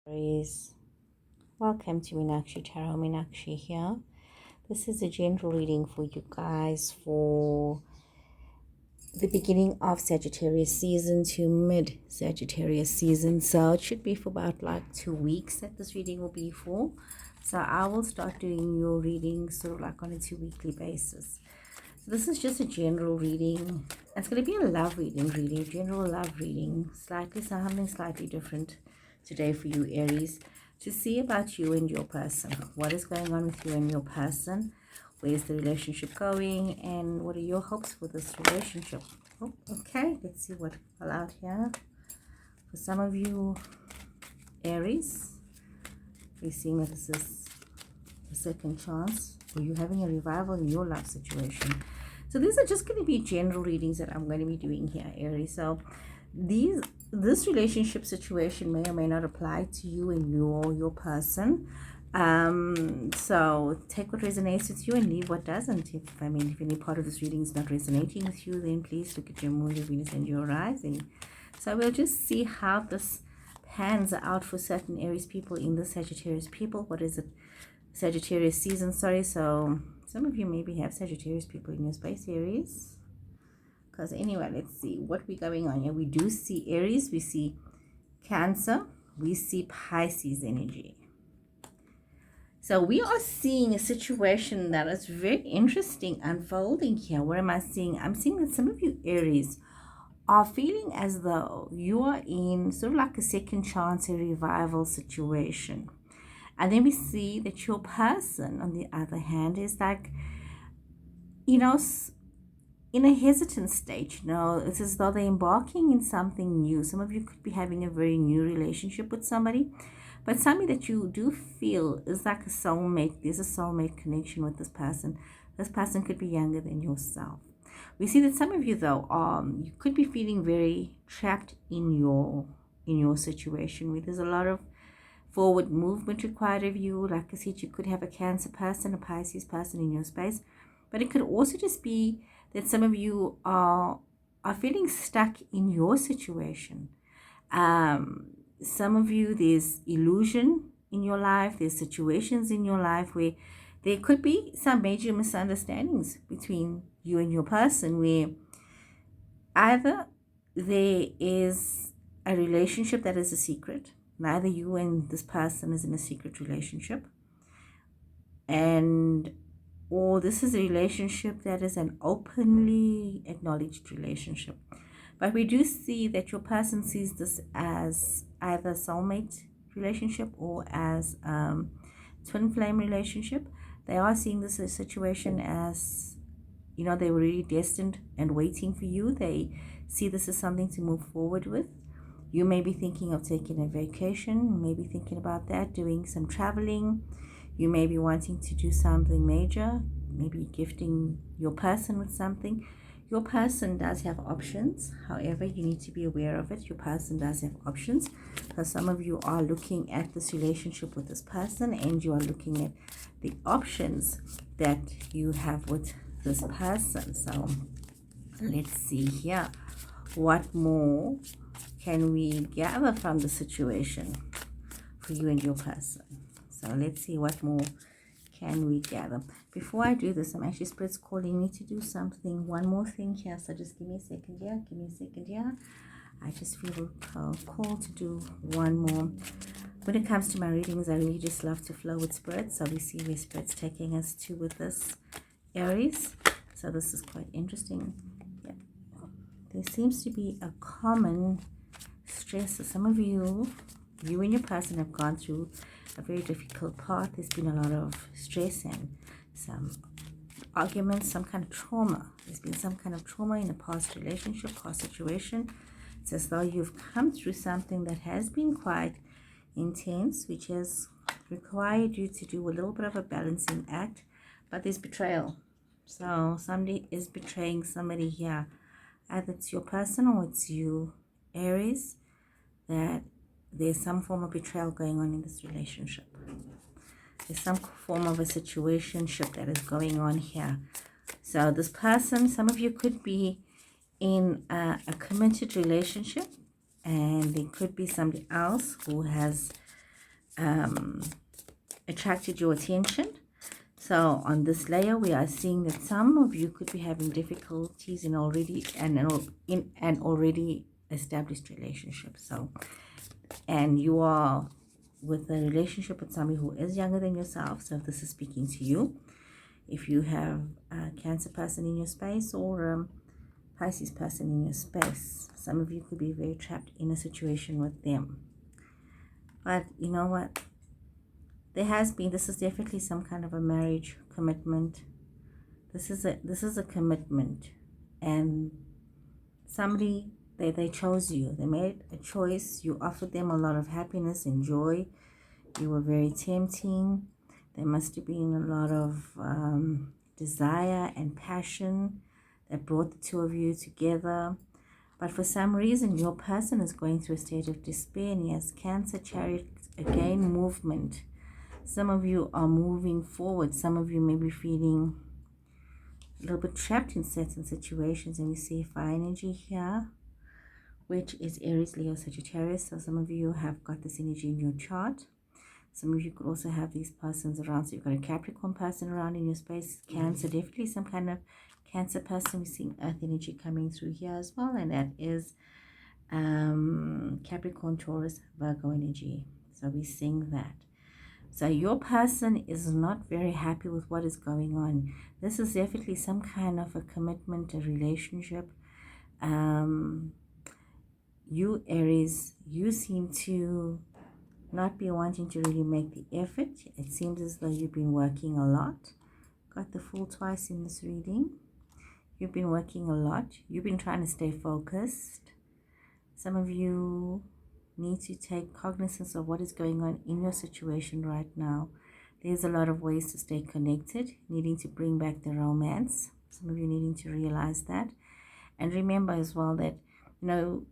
Aries, welcome to Meenakshi Tarot. Meenakshi here. This is a general reading for you guys for the beginning of Sagittarius season to mid Sagittarius season. So it should be for about like 2 weeks that this reading will be for. So I will start doing your readings sort of like on a 2-weekly basis. So this is just a general reading. It's going to be a love reading, really, a general love reading, something slightly different today for you, Aries, to see about you and your person. What is going on with you and your person? Where's the relationship going? And what are your hopes for this relationship? Oh, okay, let's see what fell out here. For some of you, Aries, we're seeing that this is a second chance, or you having a revival in your love situation. So these are just going to be general readings that I'm going to be doing here, Aries. So this relationship situation may or may not apply to you and your person. So take what resonates with you and leave what doesn't. If any part of this reading is not resonating with you, then please look at your moon, your Venus, and your rising. So we'll just see how this pans out for certain Aries people in the Sagittarius people. What is it? Sagittarius season, sorry. So some of you maybe have Sagittarius people in your space, Aries. Because anyway, let's see what we're going on here. We do see Aries, we see Cancer, we see Pisces energy. So we are seeing a situation that is very interesting unfolding here. What am I seeing? I'm seeing that some of you Aries are feeling as though you are in sort of like a second chance, a revival situation. And then we see that your person, on the other hand, is like, in a hesitant stage. It's as though they're embarking in something new. Some of you could be having a very new relationship with somebody, but somebody that you do feel is like a soulmate. There's a soulmate connection with this person. This person could be younger than yourself. We see that some of you, though, you could be feeling very trapped in your situation, where there's a lot of forward movement required of you. Like I said, you could have a Cancer person, a Pisces person in your space, but it could also just be that some of you are feeling stuck in your situation. Some of you, there's illusion in your life. There's situations in your life where there could be some major misunderstandings between you and your person, where either there is a relationship that is a secret. Neither you and this person is in a secret relationship, or this is a relationship that is an openly acknowledged relationship. But we do see that your person sees this as either a soulmate relationship or as twin flame relationship. They are seeing this situation as, they were really destined and waiting for you. They see this as something to move forward with. You may be thinking of taking a vacation. You may be thinking about that, doing some traveling. You may be wanting to do something major, maybe gifting your person with something. Your person does have options. However, you need to be aware of it. Your person does have options, because some of you are looking at this relationship with this person, and you are looking at the options that you have with this person. So let's see here. What more can we gather from the situation for you and your person? So let's see what more can we gather. Before I do this, I'm actually Spirit's calling me to do something, one more thing here. So just give me a second here. I just feel called to do one more. When it comes to my readings, I really just love to flow with Spirit. So we see where Spirit's taking us to with this Aries. So this is quite interesting. Yeah. There seems to be a common stress. So some of you and your person have gone through a very difficult part. There's been a lot of stress and some arguments, some kind of trauma. There's been some kind of trauma in a past relationship, past situation. It's as though you've come through something that has been quite intense, which has required you to do a little bit of a balancing act. But there's betrayal. So somebody is betraying somebody here. Either it's your person or it's you, Aries, that there's some form of betrayal going on in this relationship. There's some form of a situationship that is going on here. So this person, some of you could be in a committed relationship, and there could be somebody else who has attracted your attention. So on this layer, we are seeing that some of you could be having difficulties in an already established relationship. So, and you are with a relationship with somebody who is younger than yourself. So this is speaking to you. If you have a Cancer person in your space or a Pisces person in your space, some of you could be very trapped in a situation with them. But you know what? This is definitely some kind of a marriage commitment. This is a commitment, and somebody, they chose you. They made a choice. You offered them a lot of happiness and joy. You were very tempting. There must have been a lot of desire and passion that brought the two of you together. But for some reason, your person is going through a state of despair, and he has Cancer, Chariot, again, movement. Some of you are moving forward. Some of you may be feeling a little bit trapped in certain situations. And we see fire energy here, which is Aries, Leo, Sagittarius. So some of you have got this energy in your chart. Some of you could also have these persons around. So you've got a Capricorn person around in your space. Cancer, definitely some kind of Cancer person. We're seeing earth energy coming through here as well. And that is Capricorn, Taurus, Virgo energy. So we're seeing that. So your person is not very happy with what is going on. This is definitely some kind of a commitment, a relationship. You, Aries, you seem to not be wanting to really make the effort. It seems as though you've been working a lot. Got the Fool twice in this reading. You've been working a lot. You've been trying to stay focused. Some of you need to take cognizance of what is going on in your situation right now. There's a lot of ways to stay connected, needing to bring back the romance. Some of you needing to realize that. And remember as well that, you know,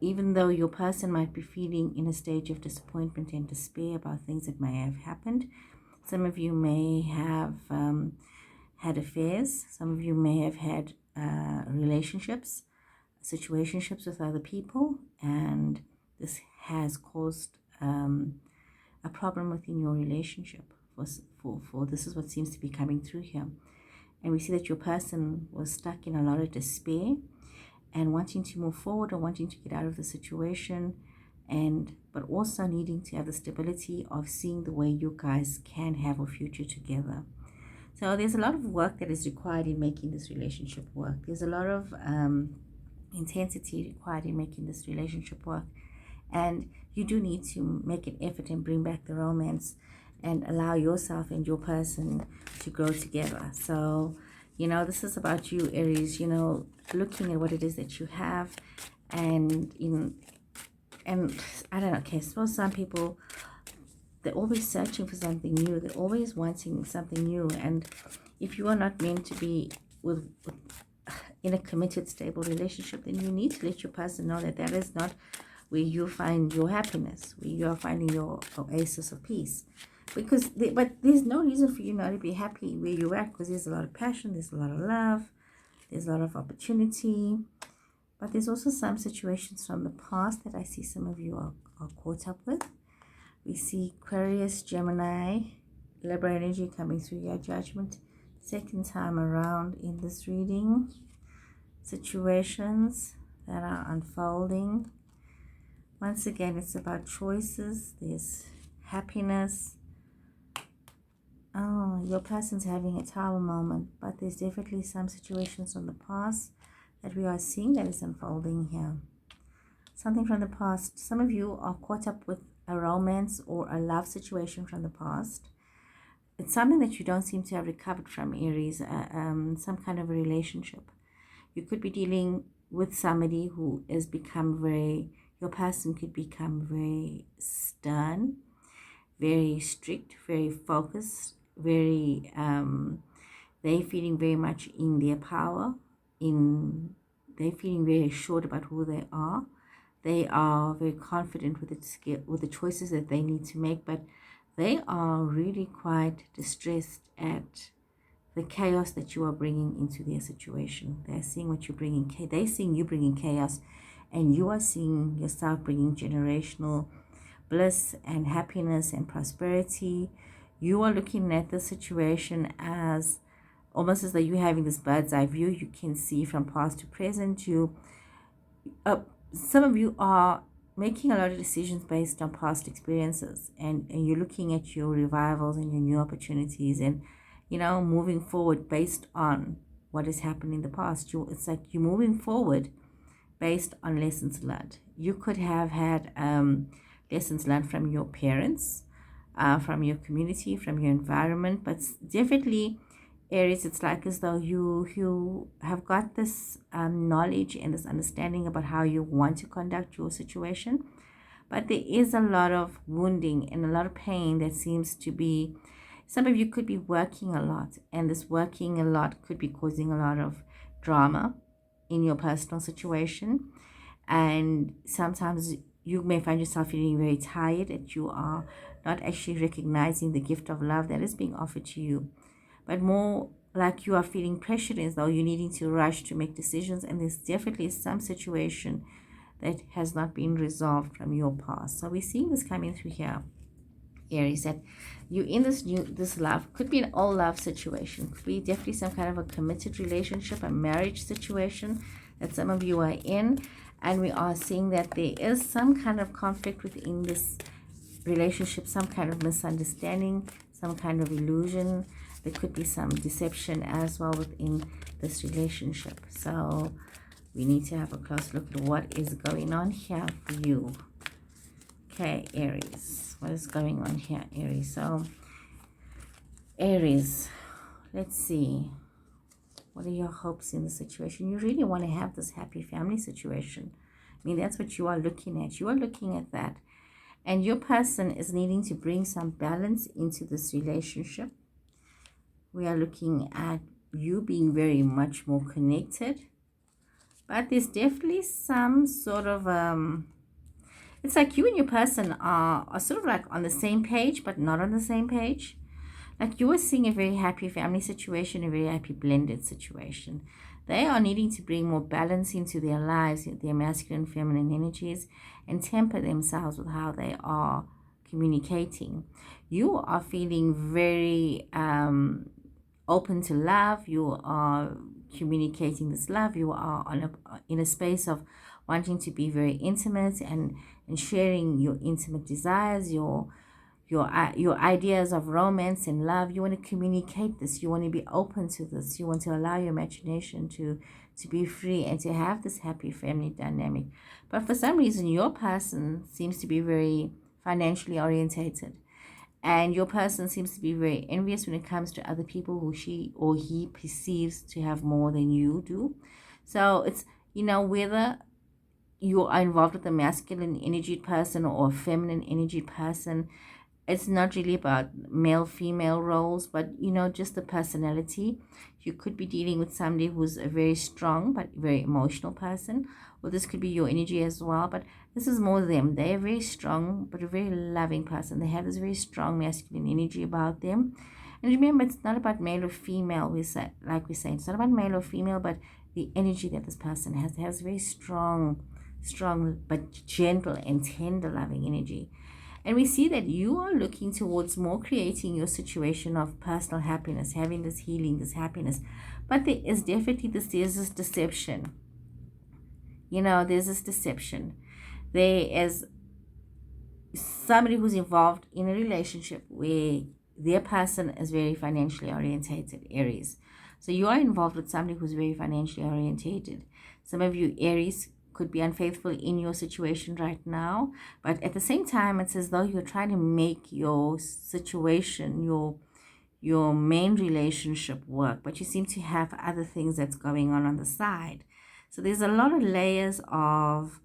even though your person might be feeling in a stage of disappointment and despair about things that may have happened, some of you may have had affairs. Some of you may have had relationships, situationships with other people, and this has caused a problem within your relationship. For this is what seems to be coming through here. And we see that your person was stuck in a lot of despair and wanting to move forward or wanting to get out of the situation, but also needing to have the stability of seeing the way you guys can have a future together. So there's a lot of work that is required in making this relationship work. There's a lot of intensity required in making this relationship work. And you do need to make an effort and bring back the romance and allow yourself and your person to grow together. So, you know, this is about you, Aries, you know, looking at what it is that you have. And I don't know, okay, I suppose some people, they're always searching for something new. They're always wanting something new. And if you are not meant to be in a committed, stable relationship, then you need to let your person know that that is not where you find your happiness, where you are finding your oasis of peace. But there's no reason for you not to be happy where you're at, because there's a lot of passion, there's a lot of love, there's a lot of opportunity. But there's also some situations from the past that I see some of you are caught up with. We see Aquarius, Gemini, Libra energy coming through your judgment. Second time around in this reading. Situations that are unfolding. Once again, it's about choices. There's happiness. Oh, your person's having a tower moment. But there's definitely some situations from the past that we are seeing that is unfolding here. Something from the past. Some of you are caught up with a romance or a love situation from the past. It's something that you don't seem to have recovered from, Aries. Some kind of a relationship. You could be dealing with somebody who has become your person could become very stern, very strict, very focused, they're feeling very much in their power, they're feeling very assured about who they are. They are very confident with the choices that they need to make, but they are really quite distressed at the chaos that you are bringing into their situation. They're seeing what you're bringing. They're seeing you bringing chaos, and you are seeing yourself bringing generational bliss and happiness and prosperity. You are looking at the situation as almost as though you're having this bird's eye view. You can see from past to present. Some of you are making a lot of decisions based on past experiences, and you're looking at your revivals and your new opportunities, and moving forward based on what has happened in the past. It's like you're moving forward based on lessons learned. You could have had lessons learned from your parents, from your community, from your environment, but definitely, Aries, it's like as though you have got this knowledge and this understanding about how you want to conduct your situation, but there is a lot of wounding and a lot of pain that seems to be. Some of you could be working a lot, and this working a lot could be causing a lot of drama in your personal situation, and sometimes you may find yourself feeling very tired, that you are not actually recognizing the gift of love that is being offered to you, but more like you are feeling pressured as though you're needing to rush to make decisions, and there's definitely some situation that has not been resolved from your past. So we're seeing this coming through here, Aries, that you in this love could be an old love situation, could be definitely some kind of a committed relationship, a marriage situation that some of you are in, and we are seeing that there is some kind of conflict within this relationship, some kind of misunderstanding, some kind of illusion. There could be some deception as well within this relationship. So we need to have a close look at what is going on here for you. Okay, Aries. What is going on here, Aries? So, Aries, let's see. What are your hopes in the situation? You really want to have this happy family situation. I mean, that's what you are looking at. You are looking at that. And your person is needing to bring some balance into this relationship. We are looking at you being very much more connected. But there's definitely some sort of, it's like you and your person are sort of like on the same page, but not on the same page. Like you are seeing a very happy family situation, a very happy blended situation. They are needing to bring more balance into their lives, their masculine, feminine energies, and temper themselves with how they are communicating. You are feeling very open to love. You are communicating this love. You are in a space of wanting to be very intimate and sharing your intimate desires, your ideas of romance and love. You want to communicate this. You want to be open to this. You want to allow your imagination to be free and to have this happy family dynamic. But for some reason, your person seems to be very financially orientated. And your person seems to be very envious when it comes to other people who she or he perceives to have more than you do. So it's, whether you are involved with a masculine energy person or a feminine energy person, it's not really about male-female roles, but, just the personality. You could be dealing with somebody who's a very strong but very emotional person, or this could be your energy as well, but this is more them. They're very strong but a very loving person. They have this very strong masculine energy about them. And remember, it's not about male or female. It's not about male or female, but the energy that this person has. They have very strong but gentle and tender loving energy. And we see that you are looking towards more creating your situation of personal happiness, having this healing, this happiness. But there is definitely there's this deception. There's this deception. There is somebody who's involved in a relationship where their person is very financially orientated, Aries. So you are involved with somebody who's very financially orientated. Some of you, Aries, could be unfaithful in your situation right now, but at the same time, it's as though you're trying to make your situation, your main relationship work, but you seem to have other things that's going on the side. So there's a lot of layers of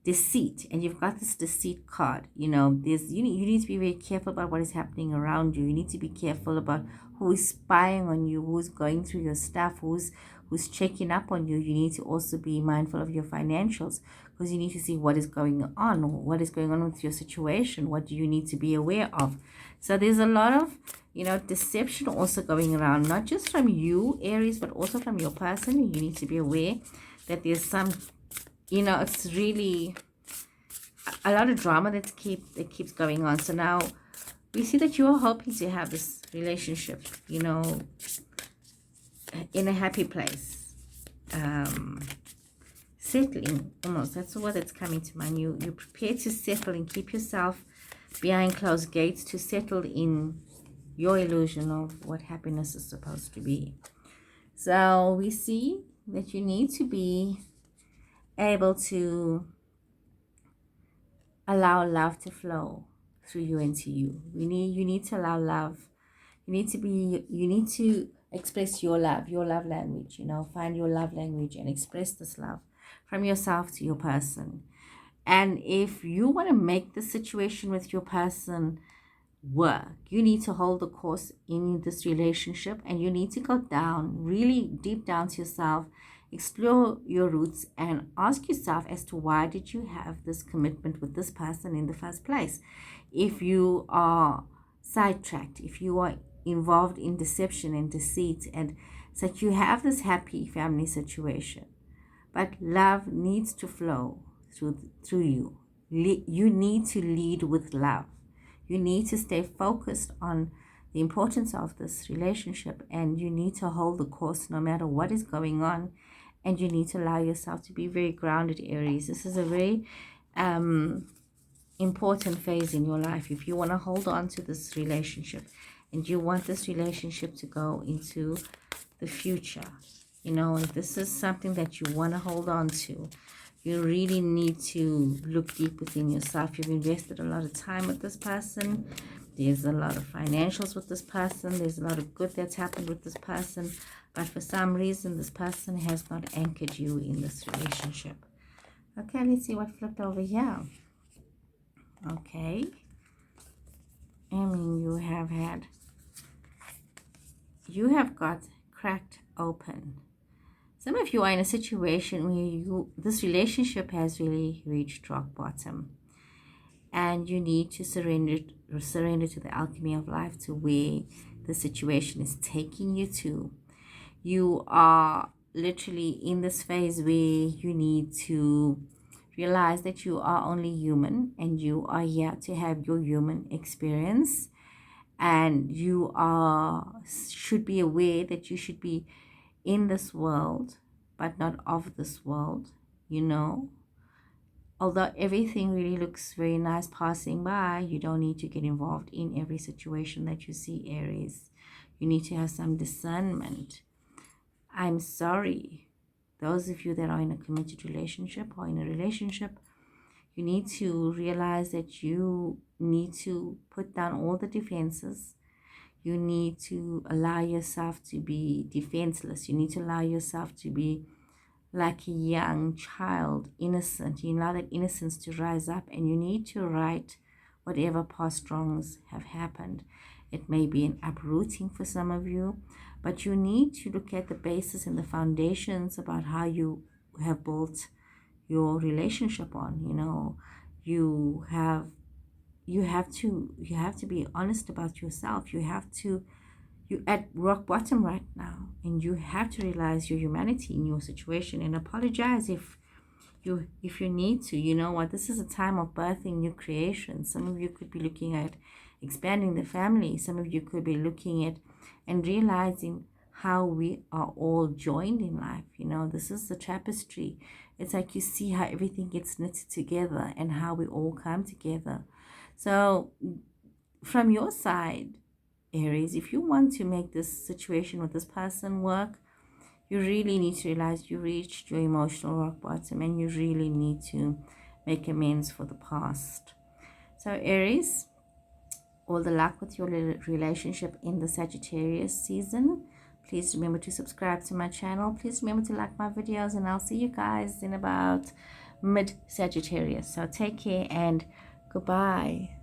deceit, and you've got this deceit card. You need to be very careful about what is happening around you. You need to be careful about who is spying on you, who's going through your stuff, who's checking up on you. You need to also be mindful of your financials, because you need to see what is going on with your situation. What do you need to be aware of? So there's a lot of deception also going around, not just from you, Aries, but also from your person. You need to be aware that there's some it's really a lot of drama that keeps going on. So now we see that you are hoping to have this relationship, you know, in a happy place, settling almost. That's what it's coming to mind. You're prepared to settle and keep yourself behind closed gates to settle in your illusion of what happiness is supposed to be. So we see that you need to be able to allow love to flow through you and to you. You need to allow love. You need to express your love language, you know, find your love language and express this love from yourself to your person. And if you want to make the situation with your person work, you need to hold the course in this relationship, and you need to go down, really deep down to yourself, explore your roots, and ask yourself as to why did you have this commitment with this person in the first place. If you are sidetracked, if you are involved in deception and deceit, and so you have this happy family situation, but love needs to flow through you. You need to lead with love. You need to stay focused on the importance of this relationship, and you need to hold the course no matter what is going on, and you need to allow yourself to be very grounded, Aries. This is a very important phase in your life. If you want to hold on to this relationship and you want this relationship to go into the future, you know, if this is something that you want to hold on to, you really need to look deep within yourself. You've invested a lot of time with this person. There's a lot of financials with this person. There's a lot of good that's happened with this person. But for some reason, this person has not anchored you in this relationship. Okay, let's see what flipped over here. Okay. I mean, you have got cracked open. Some of you are in a situation where this relationship has really reached rock bottom, and you need to surrender to the alchemy of life, to where the situation is taking you to. You are literally in this phase where you need to realize that you are only human, and you are here to have your human experience, and you should be aware that you should be in this world, but not of this world, you know. Although everything really looks very nice passing by, you don't need to get involved in every situation that you see, Aries. You need to have some discernment. I'm sorry, those of you that are in a committed relationship or in a relationship, you need to realize that you need to put down all the defenses. You need to allow yourself to be defenseless. You need to allow yourself to be like a young child, innocent. You allow that innocence to rise up, and you need to right whatever past wrongs have happened. It may be an uprooting for some of you, but you need to look at the basis and the foundations about how you have built your relationship on. You know, you have to be honest about yourself. You're at rock bottom right now, and you have to realize your humanity in your situation, and apologize if you need to. You know what, this is a time of birthing new creation. Some of you could be looking at expanding the family. Some of you could be looking at and realizing how we are all joined in life. You know, this is the tapestry. It's like you see how everything gets knitted together and how we all come together. So from your side, Aries, if you want to make this situation with this person work, you really need to realize you reached your emotional rock bottom, and you really need to make amends for the past. So Aries, all the luck with your relationship in the Sagittarius season. Please remember to subscribe to my channel. Please remember to like my videos, and I'll see you guys in about mid-Sagittarius. So take care and goodbye.